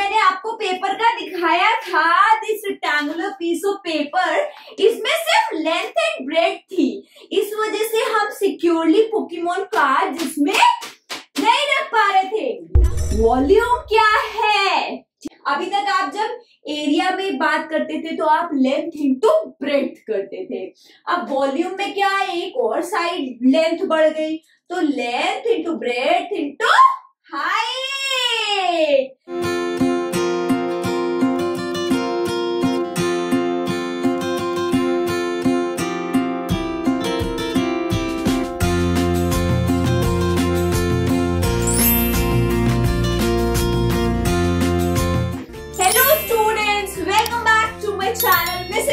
मैंने आपको पेपर का दिखाया था, this rectangular piece of paper, इसमें सिर्फ लेंथ एंड ब्रेड्थ थी। इस वजह से हम सिक्योरली पोकेमोन कार्ड इसमें नहीं रख पा रहे थे। वॉल्यूम क्या है? अभी तक आप जब एरिया में बात करते थे तो आप लेंथ इंटू ब्रेड्थ करते थे। अब वॉल्यूम में क्या है, एक और साइड लेंथ बढ़ गई, तो length into breadth into height.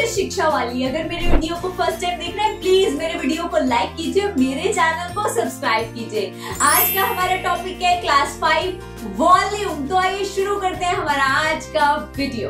शिक्षा वाली। अगर मेरे वीडियो को फर्स्ट टाइम देख रहे हैं, प्लीज मेरे वीडियो को लाइक कीजिए, मेरे चैनल को सब्सक्राइब कीजिए। आज का हमारा टॉपिक है क्लास 5 वॉल्यूम। तो आइए शुरू करते हैं हमारा आज का वीडियो।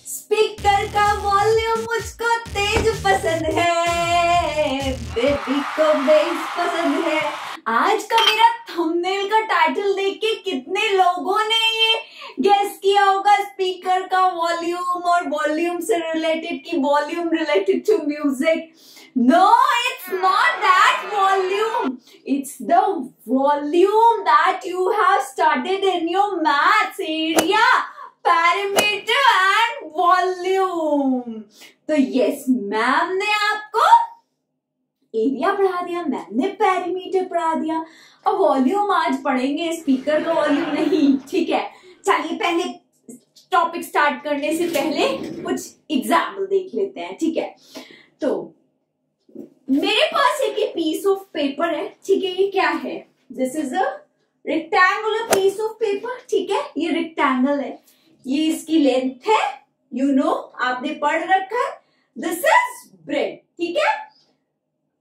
स्पीकर का वॉल्यूम मुझको तेज पसंद है, बेबी को बेस पसंद है। आज का मेरा थंबनेल का टाइटल देख के कितने लोगों ने ये गेस किया होगा स्पीकर का वॉल्यूम, और वॉल्यूम से रिलेटेड की volume related to music. No, it's not that volume, it's the volume that you have studied in your maths area, perimeter and volume. तो यस, मैम ने आपको एरिया पढ़ा दिया, मैम ने पैरामीटर पढ़ा दिया। अब वॉल्यूम आज पढ़ेंगे, स्पीकर का वॉल्यूम नहीं, ठीक है। चलिए पहले टॉपिक स्टार्ट करने से पहले कुछ एग्जाम्पल देख लेते हैं, ठीक है। तो मेरे पास एक पीस ऑफ पेपर है, ठीक है। ये क्या है? This is a rectangular piece of paper, ठीक है। ये रेक्टेंगल है, ये इसकी लेंथ है, यू नो, आपने पढ़ रखा है। दिस इज ब्रेड, ठीक है।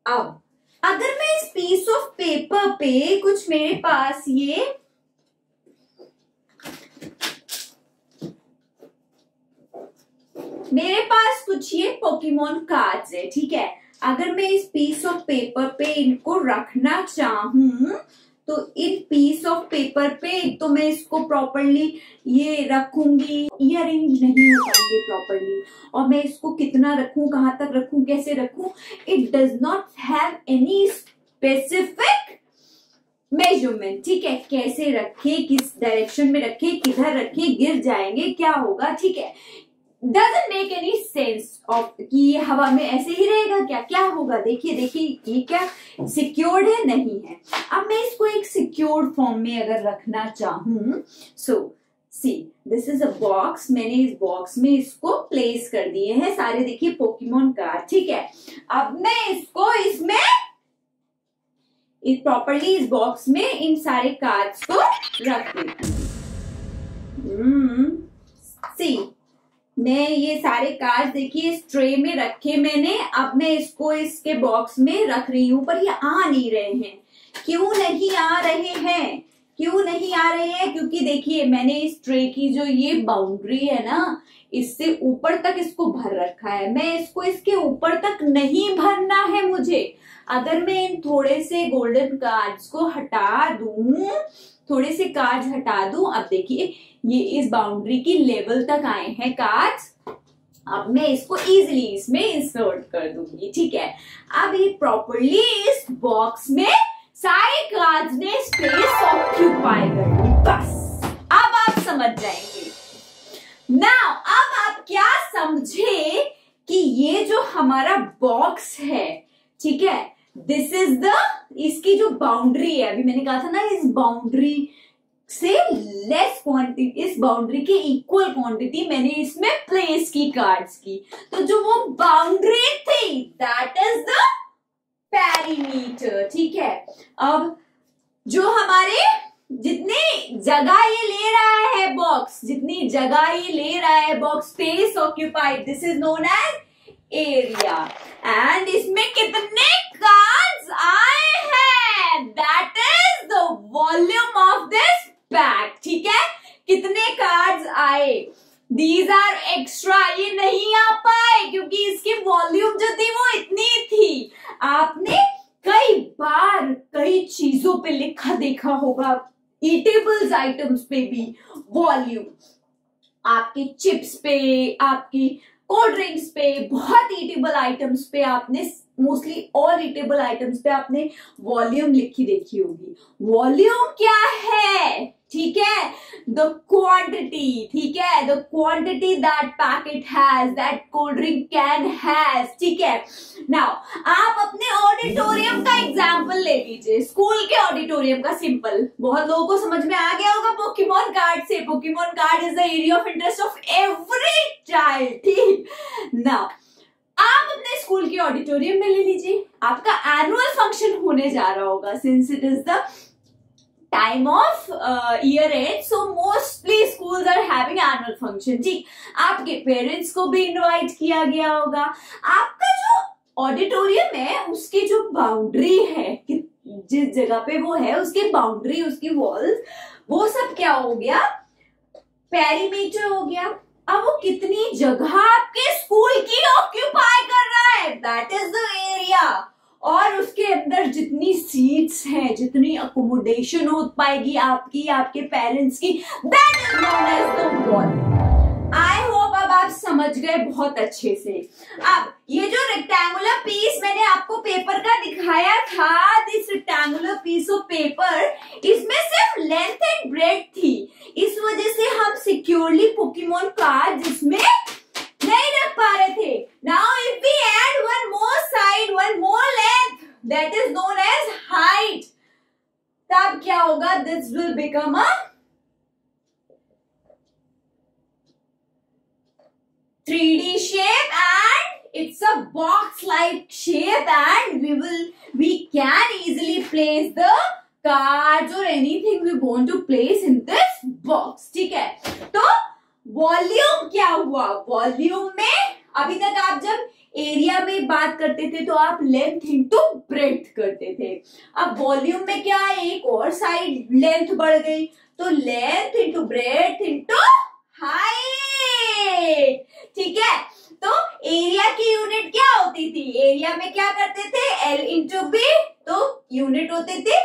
अब अगर मैं इस पीस ऑफ पेपर पे कुछ मेरे पास ये पोकेमोन कार्ड्स है, ठीक है। अगर मैं इस पीस ऑफ पेपर पे इनको रखना चाहूं तो इन पीस ऑफ पेपर पे तो मैं इसको प्रॉपरली ये रखूंगी, ये अरेंज नहीं हो पाएंगे प्रॉपरली। और मैं इसको कितना रखूं, कहां तक रखूं, कैसे रखूं, it does not have any specific measurement, ठीक है। कैसे रखे, किस डायरेक्शन में रखे, किधर रखे, गिर जाएंगे, क्या होगा, ठीक है। Doesn't make any sense of कि ये हवा में ऐसे ही रहेगा क्या, क्या होगा। देखिए देखिए, ये क्या सिक्योर्ड है, नहीं है। अब मैं इसको एक सिक्योर्ड फॉर्म में अगर रखना चाहूं, so see this is a box, मैंने इस बॉक्स में इसको प्लेस कर दिए हैं सारे, देखिए पोकेमोन कार्ड, ठीक है। अब मैं इसको इसमें प्रॉपरली इस बॉक्स में इन सारे कार्ड्स को रख देती हूँ। सी मैं ये सारे कार्ड देखिए इस ट्रे में रखे मैंने। अब मैं इसको इसके बॉक्स में रख रही हूं, पर ये आ नहीं रहे हैं। क्यों नहीं आ रहे हैं? क्यों नहीं आ रहे हैं? क्योंकि देखिए मैंने इस ट्रे की जो ये बाउंड्री है ना, इससे ऊपर तक इसको भर रखा है। मैं इसको इसके ऊपर तक नहीं भरना है मुझे। अगर मैं इन थोड़े से गोल्डन कार्ड्स को हटा दूं, थोड़े से कार्ड्स हटा दूं, अब देखिए ये इस बाउंड्री की लेवल तक आए हैं कार्ड्स। अब मैं इसको इजीली इसमें इंसर्ट कर दूंगी, ठीक है। अब ये प्रॉपरली इस बॉक्स में सारे कार्ड्स ने स्पेस ऑक्यूपाई कर ली, बस। अब आप समझ जाएंगे। नाउ अब आप क्या समझे कि ये जो हमारा बॉक्स है, ठीक है, दिस इज द, इसकी जो बाउंड्री है, अभी मैंने कहा था ना इस बाउंड्री से लेस क्वांटिटी, इस बाउंड्री के इक्वल क्वांटिटी मैंने इसमें प्लेस की कार्ड्स की। तो जो वो बाउंड्री थी दैट इज द पेरीमीटर, ठीक है। अब जो हमारे जितनी जगह ये ले रहा है बॉक्स, जितनी जगह ये ले रहा है box, space occupied, this is known as area. And इसमें कितने कार्ड्स आए हैं, that is the volume of this pack, ठीक है। कितने कार्ड्स आए, दीज आर एक्स्ट्रा, ये नहीं आ पाए क्योंकि इसकी वॉल्यूम जो थी वो इतनी थी। आपने कई बार कई चीजों चीजों पे लिखा देखा होगा, ईटेबल्स आइटम्स पे भी वॉल्यूम, आपके चिप्स पे, आपकी कोल्ड ड्रिंक्स पे, बहुत ईटेबल आइटम्स पे आपने, मोस्टली ऑल ईटेबल आइटम्स पे आपने वॉल्यूम लिखी देखी होगी। वॉल्यूम क्या है? ठीक है, द क्वांटिटी, ठीक है, the quantity that packet has, that cold drink can has, ठीक है। नाउ आप अपने ऑडिटोरियम का एग्जांपल ले लीजिए, स्कूल के ऑडिटोरियम का, सिंपल, बहुत लोगों को समझ में आ गया होगा पोकेमॉन कार्ड से। Pokemon card is the area of interest of every child, ठीक। नाउ आप अपने स्कूल के ऑडिटोरियम में ले लीजिए, आपका एनुअल फंक्शन होने जा रहा होगा, since it is the time of year end, so mostly schools are having annual function, ठीक। आपके पेरेंट्स को भी इनवाइट किया गया होगा। आपका जो ऑडिटोरियम है उसकी जो बाउंड्री है, जिस जगह पे वो है, उसकी बाउंड्री, उसकी वॉल्स, वो सब क्या हो गया? पेरीमीटर हो गया। अब वो कितनी जगह आपके स्कूल की ऑक्यूपाई कर रहा है, दैट इज द एरिया। और उसके अंदर जितनी सीट्स हैं, जितनी अकोमोडेशन हो पाएगी आपकी, आपके पेरेंट्स की, that is known as the wall. I hope अब आप समझ गए बहुत अच्छे से। अब ये जो रेक्टेंगुलर पीस मैंने आपको पेपर का दिखाया था, this rectangular piece of paper, इसमें सिर्फ लेंथ एंड ब्रेड्थ थी, इस वजह से हम सिक्योरली पोकेमॉन कार्ड इसमें नहीं रख पा रहे थे। Now if we add one more side, one more length, that is known as height, तब क्या होगा? This will become a 3D shape and it's a box like shape and we can easily place the cards or anything we want to place in this box, ठीक है। तो volume क्या हुआ? Volume में अभी तक आप जब एरिया में बात करते थे तो आप लेंथ इंटू ब्रेड्थ करते थे, अब वॉल्यूम में क्या है? एक और साइड लेंथ बढ़ गई, तो length into breadth into height, ठीक है। तो एरिया की यूनिट क्या होती थी? एरिया में क्या करते थे? L इंटू बी, तो यूनिट होते थे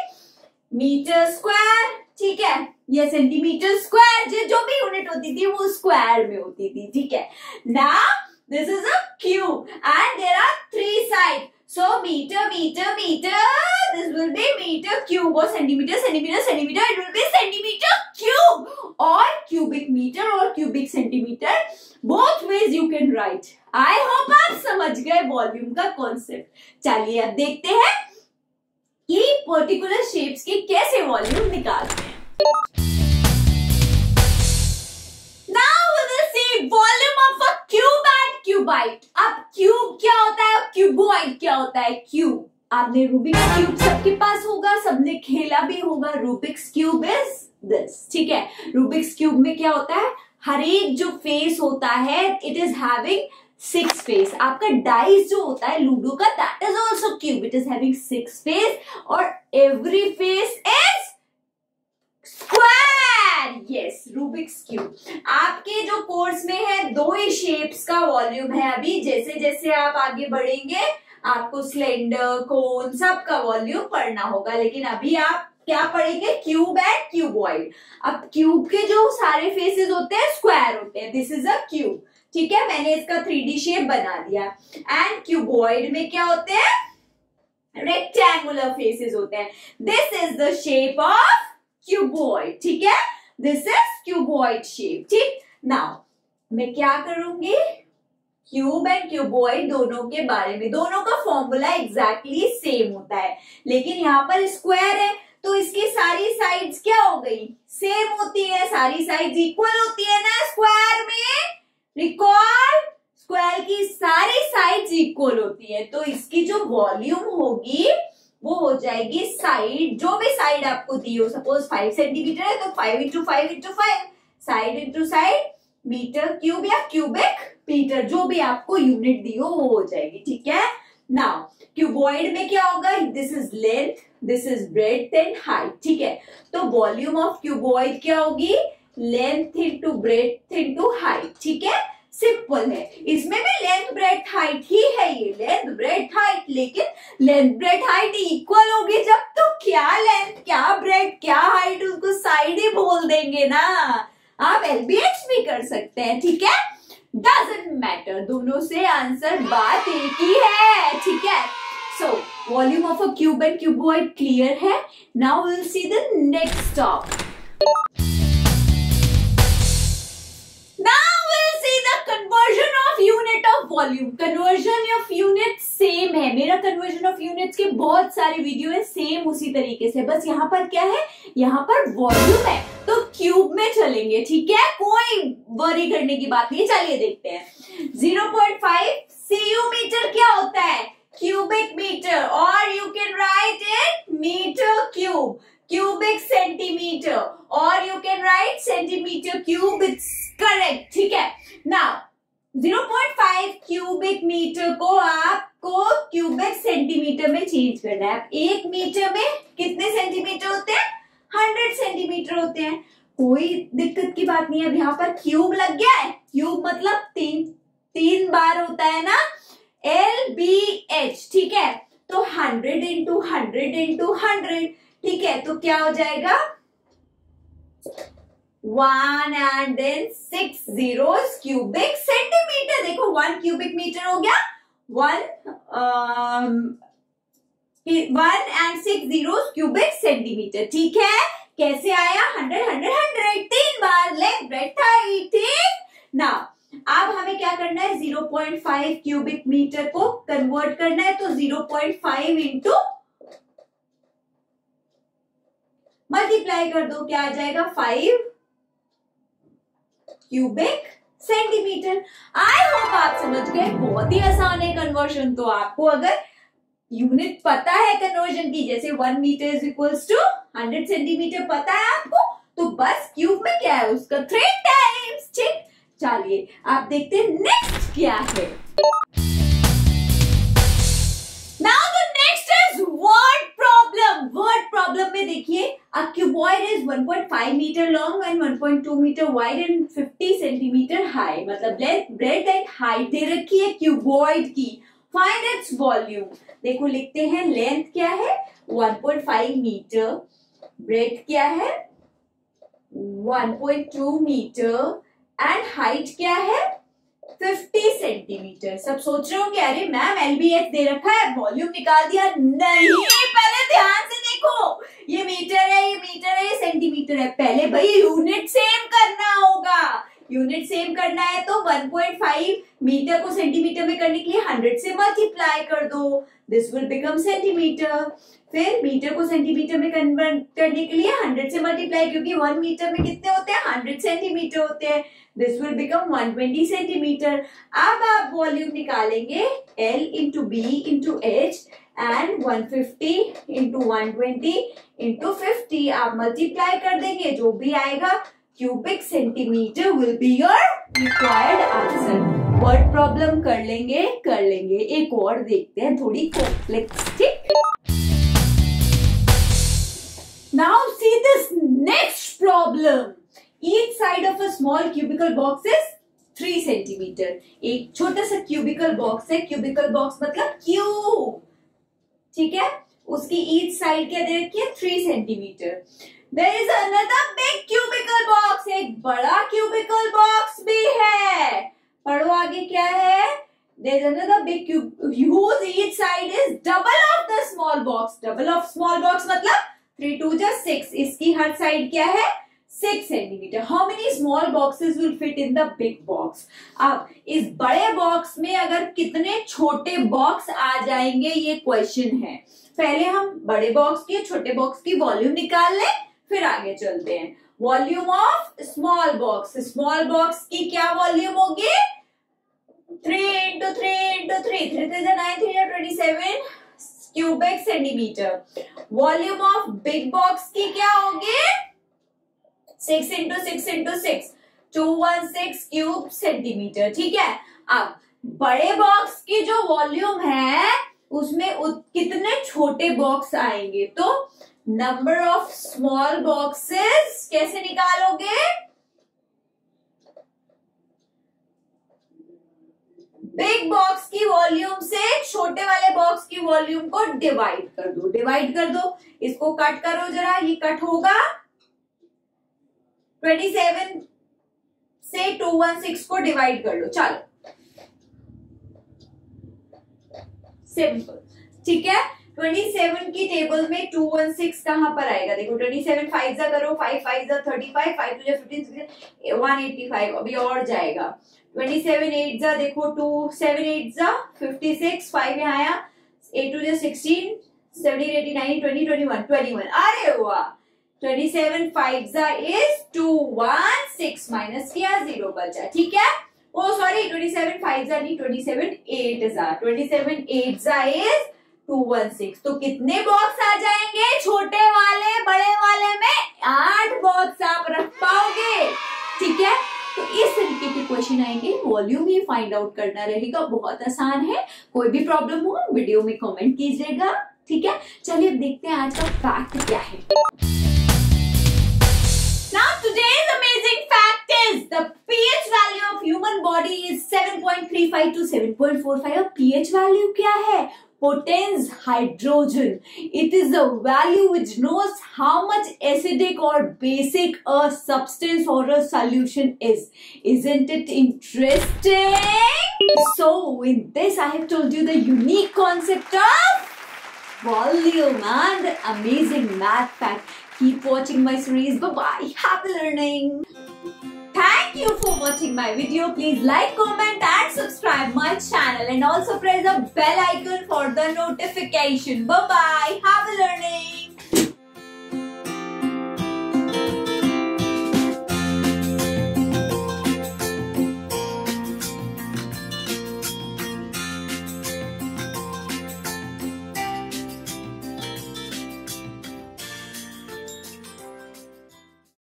मीटर स्क्वायर, ठीक है, या सेंटीमीटर स्क्वायर, जो भी यूनिट होती थी वो स्क्वायर में होती थी, ठीक है। Now this is a cube and there are 3 side, so metre metre metre, this will be metre cube, और centimetre centimetre centimetre, it will be centimetre cube, और क्यूबिक मीटर और cubic centimetre, both ways you can write. I hope आप समझ गए volume का concept. चलिए अब देखते हैं कि पर्टिकुलर शेप्स के कैसे वॉल्यूम निकालते हैं। Now we will see volume of a cube and cuboid। अब क्यूब क्या होता है, क्यूबॉइड क्या होता है? क्यूब, आपने रूबिक्स क्यूब सबके पास होगा, सबने खेला भी होगा। रूबिक्स क्यूब इज दिस, ठीक है। रूबिक्स क्यूब में क्या होता है? हर एक जो फेस होता है, इट इज हैविंग 6 फेस। आपका डाइस जो होता है लूडो का, that is also cube, it is having 6 face, और every face is square. Yes, Rubik's cube. आपके जो कोर्स में है 2 ही शेप्स का वॉल्यूम है। अभी जैसे जैसे आप आगे बढ़ेंगे आपको सिलेंडर, कोन, सब का वॉल्यूम पढ़ना होगा, लेकिन अभी आप क्या पढ़ेंगे? Cube and cuboid. अब क्यूब के जो सारे फेसेस होते हैं स्क्वायर होते हैं, दिस इज अ क्यूब, ठीक है। मैंने इसका 3D शेप बना दिया। एंड क्यूबॉइड में क्या होते हैं? रेक्टेंगुलर फेसेस होते हैं, this is the shape of cuboid, ठीक है। दिस इज क्यूबॉइड शेप, ठीक। नाउ मैं क्या करूंगी? क्यूब एंड क्यूबॉइड दोनों के बारे में, दोनों का फॉर्मूला एग्जैक्टली सेम होता है, लेकिन यहाँ पर स्क्वायर है तो इसकी सारी साइड्स क्या हो गई? सेम होती है, सारी साइड्स इक्वल होती है ना स्क्वायर में। रिकॉल, स्क्वायर की सारी साइड्स इक्वल होती है, तो इसकी जो वॉल्यूम होगी वो हो जाएगी साइड, जो भी साइड आपको दी हो, सपोज 5 सेंटीमीटर है तो 5 into 5 into 5, side into side, metre cube या क्यूबिक मीटर, जो भी आपको यूनिट दी हो वो हो जाएगी, ठीक है। नाउ क्यूबॉइड में क्या होगा? This is length, this is breadth and height, ठीक है। तो वॉल्यूम ऑफ क्यूबॉइड क्या होगी? Length into breadth into height, ठीक है। सिंपल है, इसमें भी लेंथ ब्रेड्थ हाइट ही है, ये लेंथ ब्रेड्थ हाइट, लेकिन लेंथ ब्रेड्थ हाइट इक्वल होगी जब, तो क्या लेंथ बोल देंगे ना, आप LBH भी कर सकते हैं, ठीक है, डजंट मैटर, दोनों से आंसर बात एक ही है, ठीक है। So volume of a cube and cuboid clear है। Now we will see the next topic. Conversion of unit of volume. Conversion of unit same है, मेरा कन्वर्जन ऑफ यूनिट्स के बहुत सारे वीडियो है सेम उसी तरीके से, बस यहाँ पर क्या है, यहाँ पर वॉल्यूम है तो क्यूब में चलेंगे, ठीक है, कोई वरी करने की बात नहीं। चलिए देखते हैं 0.5 CU मीटर क्या होता है, क्यूबिक मीटर, और you can write it metre cube, cubic centimetre, और you can write centimetre cube, it's correct, ठीक है। नाउ 0.5 क्यूबिक मीटर को आपको क्यूबिक सेंटीमीटर में चेंज करना है। एक मीटर में कितने सेंटीमीटर होते हैं, 100 सेंटीमीटर होते हैं, कोई दिक्कत की बात नहीं है। अब यहाँ पर क्यूब लग गया है, क्यूब मतलब तीन बार होता है ना, LBH, ठीक है, तो 100 इंटू 100 इंटू 100, ठीक है, तो क्या हो जाएगा 1 and then 6 zeros cubic centimetre. देखो 1 क्यूबिक मीटर हो गया, 1 and 6 zeros क्यूबिक सेंटीमीटर, ठीक है। कैसे आया, 100 100 100, 3 बार लेफ्ट राइट राइट, ठीक ना। अब हमें क्या करना है, 0.5 क्यूबिक मीटर को कन्वर्ट करना है, तो 0.5 इंटू मल्टीप्लाई कर दो, क्या आ जाएगा 5 क्यूबिक सेंटीमीटर। आई होप आप समझ गए, बहुत ही आसान है कन्वर्जन। तो आपको अगर यूनिट पता है कन्वर्जन की, जैसे 1 metre is equals to 100 centimetre पता है आपको, तो बस क्यूब में क्या है उसका 3 टाइम्स, ठीक। चलिए आप देखते हैं नेक्स्ट क्या है। Now the next is word problem. Word problem में देखिए, a cuboid is 1.5 meter long and 1.2 meter wide and 50 centimeter high, मतलब लेंथ ब्रेथ एंड हाइट दे रखी है क्यूबॉइड की, फाइंड इट्स वॉल्यूम। देखो लिखते हैं, लेंथ क्या है 1.5 मीटर, ब्रेथ क्या है 1.2 मीटर एंड हाइट क्या है 50 सेंटीमीटर। सब सोच रहे होंगे अरे मैम LBH दे रखा है, वॉल्यूम निकाल दिया, नहीं, पहले ध्यान से देखो, ये मीटर है, ये मीटर है, ये सेंटीमीटर है, पहले भाई यूनिट सेम करना होगा। यूनिट सेम करना है तो 1.5 मीटर को सेंटीमीटर में करने के लिए 100 से मल्टीप्लाई कर दो, दिस विल बिकम सेंटीमीटर। फिर मीटर को सेंटीमीटर में कन्वर्ट करने के लिए 100 से मल्टीप्लाई, क्योंकि 1 मीटर में कितने होते हैं 100 सेंटीमीटर होते हैं, दिस विल बिकम 120 सेंटीमीटर। अब आप वॉल्यूम निकालेंगे L into B into H and 150 into 120 into 50, आप मल्टीप्लाई कर देंगे, जो भी आएगा cubic centimetre will be your required answer. Word problem कर लेंगे, एक और देखते हैं थोड़ी कॉम्प्लेक्स, ठीक। Now see this next problem. Each side of a small cubical box is 3 centimeter. एक छोटा सा cubical box है, cubical box मतलब क्यूब, ठीक है, उसकी each side क्या दे रखी है 3 centimeter. There is another big cubical box. एक बड़ा cubical box भी है, पढ़ो आगे क्या है। There is another big cube whose each side is double of the small box. Double of small box मतलब 3 2 जा 6, इसकी हर साइड क्या है 6 centimetre. How many small boxes will fit in the big box. अब इस बड़े बॉक्स में अगर कितने छोटे बॉक्स आ जाएंगे, ये क्वेश्चन है। पहले हम बड़े बॉक्स की छोटे बॉक्स की वॉल्यूम निकाल लें, फिर आगे चलते हैं। Volume of small box, small box की क्या वॉल्यूम होगी 3 into 3 into 3, 3 3 9 3 27 cubic centimetre. Volume of big box की क्या होगी 6 इंटू 6 इंटू 6, 216 क्यूब सेंटीमीटर, ठीक है। अब बड़े बॉक्स की जो वॉल्यूम है उसमें कितने छोटे बॉक्स आएंगे, तो नंबर ऑफ स्मॉल बॉक्सेस कैसे निकालोगे, बिग बॉक्स की वॉल्यूम से छोटे वाले बॉक्स की वॉल्यूम को डिवाइड कर दो, इसको कट करो जरा, ये कट होगा, 27 से 216 को डिवाइड कर लो, चलो सिंपल, ठीक है। 27 की टेबल में 216 कहां पर आएगा, देखो 27 5 जा करो, 5 5 जा 35, 5 2 जा 15, 185, अभी और जाएगा। 27 8 जा देखो 2 7 8 जा 56, 5 यहाँ आया, 8 2 जा 16, 17 18 19 20 21 21, अरे वाह। 27 5 जा is 216 माइनस किया 0 बचा, ठीक है। ओ सॉरी 27 5 जा नहीं, 27 8 जा, 27 8 जा is 216, तो कितने बॉक्स आ जाएंगे छोटे वाले बड़े वाले में, 8 बॉक्स आप रख पाओगे, ठीक है। तो इस तरीके के क्वेश्चन आएंगे, वॉल्यूम ही फाइंड आउट करना रहेगा, बहुत आसान है। कोई भी प्रॉब्लम हो वीडियो में कमेंट कीजिएगा, ठीक है। चलिए अब देखते हैं आज का फैक्ट क्या है। Now today's amazing fact is the pH value of human body is 7.35 to 7.45. अब pH value क्या है? Potens hydrogen. It is the value which knows how much acidic or basic a substance or a solution is. Isn't it interesting? So in this I have told you the unique concept of volume and the amazing math fact. Keep watching my series. Bye-bye. Happy learning. Thank you for watching my video. Please like, comment and subscribe my channel and also press the bell icon for the notification. Bye-bye. Happy learning.